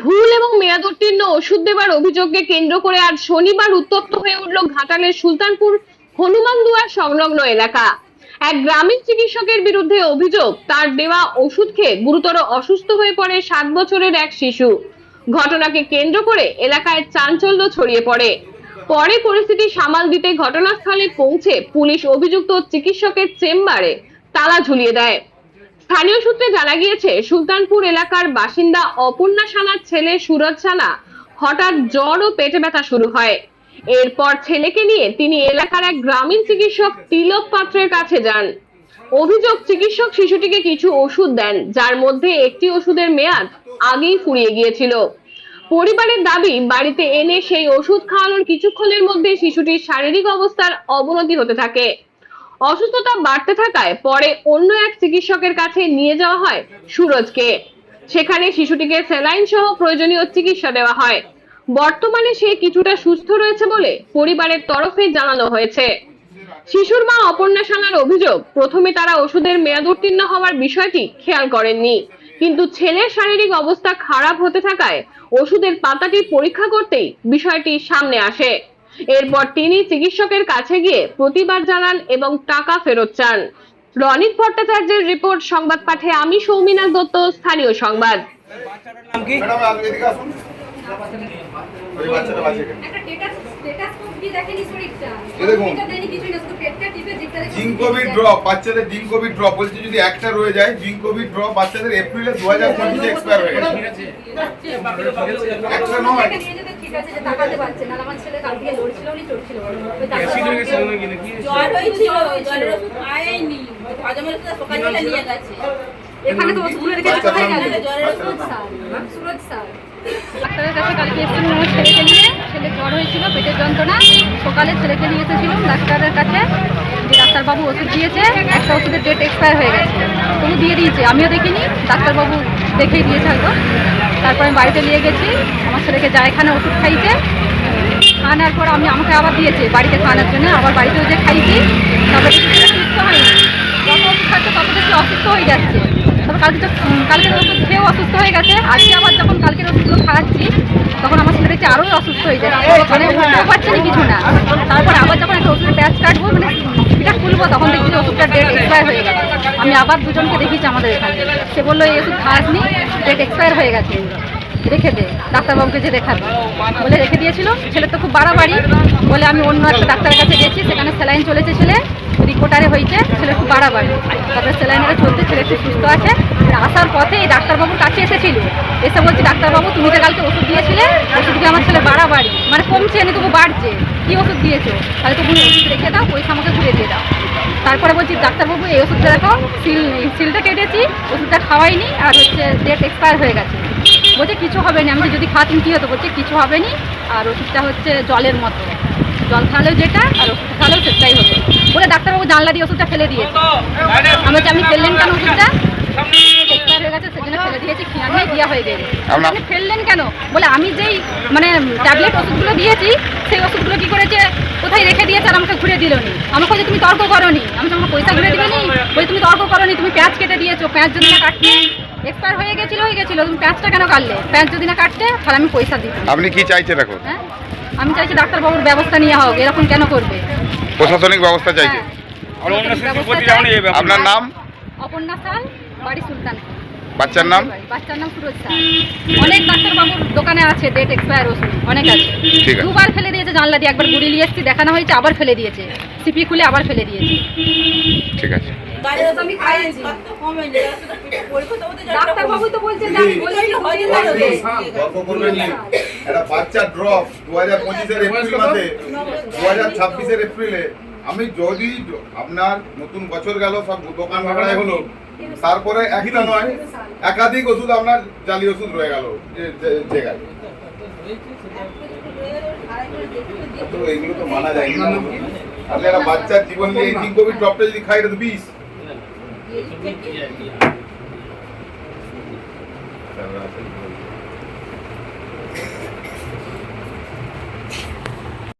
ভুল এবং মেয়াদোত্তীর্ণ ওষুধ দেবার অভিযোগকে কেন্দ্র করে আজ শনিবার উত্তপ্ত হয়ে উঠল ঘাটালের সুলতানপুর হনুমানদুয়ার সংলগ্ন এলাকা। এক গ্রামীণ চিকিৎসকের বিরুদ্ধে অভিযোগ, তার দেওয়া ওষুধ খেয়ে গুরুতর অসুস্থ হয়ে পড়ে 7 বছরের এক শিশু। ঘটনাকে কেন্দ্র করে এলাকায় চাঞ্চল্য ছড়িয়ে পড়ে। পরে পরিস্থিতি সামাল দিতে ঘটনাস্থলে পৌঁছে পুলিশ অভিযুক্ত চিকিৎসকের চেম্বারে তালা ঝুলিয়ে দেয়। স্থানীয় সূত্রে জানা গিয়েছে, সুলতানপুর এলাকার বাসিন্দা অপর্ণা সানার ছেলে সুরজ সানা হঠাৎ জ্বর ও পেটে ব্যথা শুরু হয়। এরপর ছেলেকে নিয়ে তিনি এলাকার এক গ্রামীণ চিকিৎসক তিলক পাত্রের কাছে যান। অভিযোগ, চিকিৎসক শিশুটিকে কিছু ওষুধ দেন, যার মধ্যে একটি ওষুধের মেয়াদ আগেই ফুরিয়ে গিয়েছিল। পরিবারের দাবি, বাড়িতে এনে সেই ওষুধ খাওয়ানোর কিছুক্ষণের মধ্যে শিশুটির শারীরিক অবস্থার অবনতি হতে থাকে। অসুস্থতা বাড়তে থাকায় পরে অন্য এক চিকিৎসকের কাছে নিয়ে যাওয়া হয় সুরজকে। সেখানে শিশুটিকে স্যালাইন সহ প্রয়োজনীয় চিকিৎসা দেওয়া হয়। বর্তমানে সে কিছুটা সুস্থ রয়েছে বলে পরিবারের তরফে জানানো হয়েছে। শিশুর মা অপর্ণা সানার অভিযোগ, প্রথমে তারা ওষুধের মেয়াদ উত্তীর্ণ হওয়ার বিষয়টি খেয়াল করেননি, কিন্তু ছেলের শারীরিক অবস্থা খারাপ হতে থাকায় ওষুধের পাতাটি পরীক্ষা করতেই বিষয়টি সামনে আসে। এরপর তিনি চিকিৎসকের কাছে গিয়ে প্রতিবাদ জানান এবং টাকা ফেরত চান। রনিত ভট্টাচার্যের রিপোর্ট, সংবাদ পাঠে আমি সৌমিনা দত্ত, স্থানীয় সংবাদ। জিঙ্কোভিড ড্রপ, বাচ্চাদের জিঙ্কোভিড ড্রপ বলছি, যদি একটা রয়ে যায় জিঙ্কোভিড ড্রপ বাচ্চাদের এপ্রিলে 2025 এক্সপায়ার হয়ে গেছে। একটা নয়, ঠিক আছে যে টাকাতে পাচ্ছে না, আমার ছেলে কালকে লড়ছিল উনি চড়ছিল জ্বর হয়েছিল, জ্বরের ওষুধ আয়েনি, হজমের ওষুধ সকালবেলা নিয়ে গেছে। এখানে তো ওষুধগুলো রেখেছে, কোথায় গেল জ্বরের ওষুধ? সুরজ স্যার ডাক্তারের কাছে কালকে এসেছিলাম আমার ছেলেকে নিয়ে। ছেলে জ্বর হয়েছিল, পেটের যন্ত্রণা। সকালে ছেলেকে নিয়ে এসেছিলাম ডাক্তারের কাছে, যে ডাক্তারবাবু ওষুধ দিয়েছে, একটা ওষুধের ডেট এক্সপায়ার হয়ে গেছে। তবু দিয়ে দিয়েছে, আমিও দেখিনি, ডাক্তারবাবু দেখেই দিয়েছে হয়তো। তারপরে আমি বাড়িতে নিয়ে গেছি, আমার ছেলেকে যা এখানে ওষুধ খাইছে, খাওয়ানোর পর আমাকে আবার দিয়েছে বাড়িতে খাওয়ানোর জন্য। আবার বাড়িতেও যে খাইছি, তারপরে সুস্থ হয়নি। যত ওষুধ খাচ্ছে তত বেশি অসুস্থ হয়ে যাচ্ছে। তবে কালকের ওষুধ খেয়েও অসুস্থ হয়ে গেছে। আজকে আবার যখন কালকের ওষুধগুলো খাওয়াচ্ছি, তখন আমার ছেলে দেখছি আরোই অসুস্থ হয়ে যাচ্ছে, মানে উঠতেও পারছে না কিছু না। তারপরে আবার যখন একটা ওষুধের প্যাচ কাটবো, মানে সেটা খুলবো, তখন দেখছি ওষুধটার ডেট এক্সপায়ার হয়ে গেছে। আমি আবার দুজনকে দেখিয়েছি আমাদের এখানে, সে বললো এই ওষুধ খাওয়াসনি, ডেট এক্সপায়ার হয়ে গেছে, রেখে দে, ডাক্তারবাবুকে যে দেখাবে বলে রেখে দিয়েছিল। ছেলে তো খুব বাড়াবাড়ি বলে আমি অন্য একটা ডাক্তারের কাছে গেছি, সেখানে স্যালাইন চলেছে, ছেলে রিপোর্টারে হয়েছে, ছেলে খুব বাড়াবাড়ি। তারপরে স্যালাইনেরা চলতে, ছেলে খুব সুস্থ আছে। আসার পথে এই ডাক্তারবাবুর কাছে এসেছিল, এসে বলছি ডাক্তারবাবু তুমি যে কালকে ওষুধ দিয়েছিলে, ওষুধ দিয়ে আমার ছেলে বাড়াবাড়ি, মানে কমছে না তবু বাড়ছে, কী ওষুধ দিয়েছো? তাহলে তুমি ওষুধ রেখে দাও, পয়সা আমাকে ঘুরে দিয়ে দাও। তারপরে বলছি ডাক্তারবাবু এই ওষুধটা দেখো, সিলটা কেটেছি, ওষুধটা খাওয়াইনি, আর হচ্ছে ডেট এক্সপায়ার হয়ে গেছে। বলছে কিছু হবে না। আমি যদি খাওয়াতেন কী হতো? বলছে কিছু হবে না, আর ওষুধটা হচ্ছে জলের মতো, জল খাওয়ালেও যেটা আর ওষুধ খাওয়ালেও সেটাই হতো বলে ডাক্তারবাবু জানলা দিয়ে ওষুধটা ফেলে দিয়েছে। আমি বলছি আপনি ফেললেন কেন? ওষুধটা এক্সপায়ার হয়ে গেছে, সেজন্য ফেলে দিয়েছি, খেয়াল নেই, দেওয়া হয়ে গেছে। আপনি ফেললেন কেন? বলে আমি যেই মানে ট্যাবলেট ওষুধগুলো দিয়েছি, সেই ওষুধগুলো কী করেছে, কোথায় রেখে দিয়েছে আর আমাকে ঘুরে দিল নি। আমাকে বলছে তুমি তর্ক করো নি, আমি তোমাকে পয়সা ঘুরে দিবে নি। বলে তুমি তর্ক করো নি, তুমি প্যাঁচ কেটে দিয়েছো, প্যাঁচ যদি না কাটতে এক্সপায়ার হয়ে গেছিল, তুমি প্যাঁচটা কেন কাটলে? প্যাঁচ যদি না কাটতে তাহলে আমি পয়সা দিই। আপনি কি চাইছেন এখন? হ্যাঁ, আমি চাইছি ডাক্তারবাবুর ব্যবস্থা নেওয়া হোক, এরকম কেন করবে? প্রশাসনিক ব্যবস্থা চাইছে। আপনার নাম? অপর্ণা সাল, বাড়ি সুলতান। বাচ্চার নাম? বাচ্চার নাম সুরজ সাল। অনেক ডাক্তারবাবুর দোকানে আছে ডেট এক্সপায়ার ওষুধ, অনেক আছে। ঠিক আছে। দুবার ফেলে দিয়েছে জানলা দিয়ে, একবার গুড়ি নিয়ে এসেছি, দেখানো হয়েছে, আবার ফেলে দিয়েছে, সিপি খুলে আবার ফেলে দিয়েছে। ঠিক আছে। ডাক্তারবাবু তো বলছেন একটা বাচ্চা ড্রপ 2025 এপ্রিল মাসে 2026 এপ্রিলে, আমি যদি আপনার নতুন বছর গেল, সব দোকান ভাড়ায় হলো, তারপরে একটা নয় একাধিক ওষুধ আপনার জালি ওষুধ রয়ে গেল জায়গায়। তো এইগুলো তো মানা যায় না। আপনি একটা বাচ্চার জীবন নিয়ে এই জিঙ্কোভিড ড্রপটা যদি খাই, এটা তো বিষ।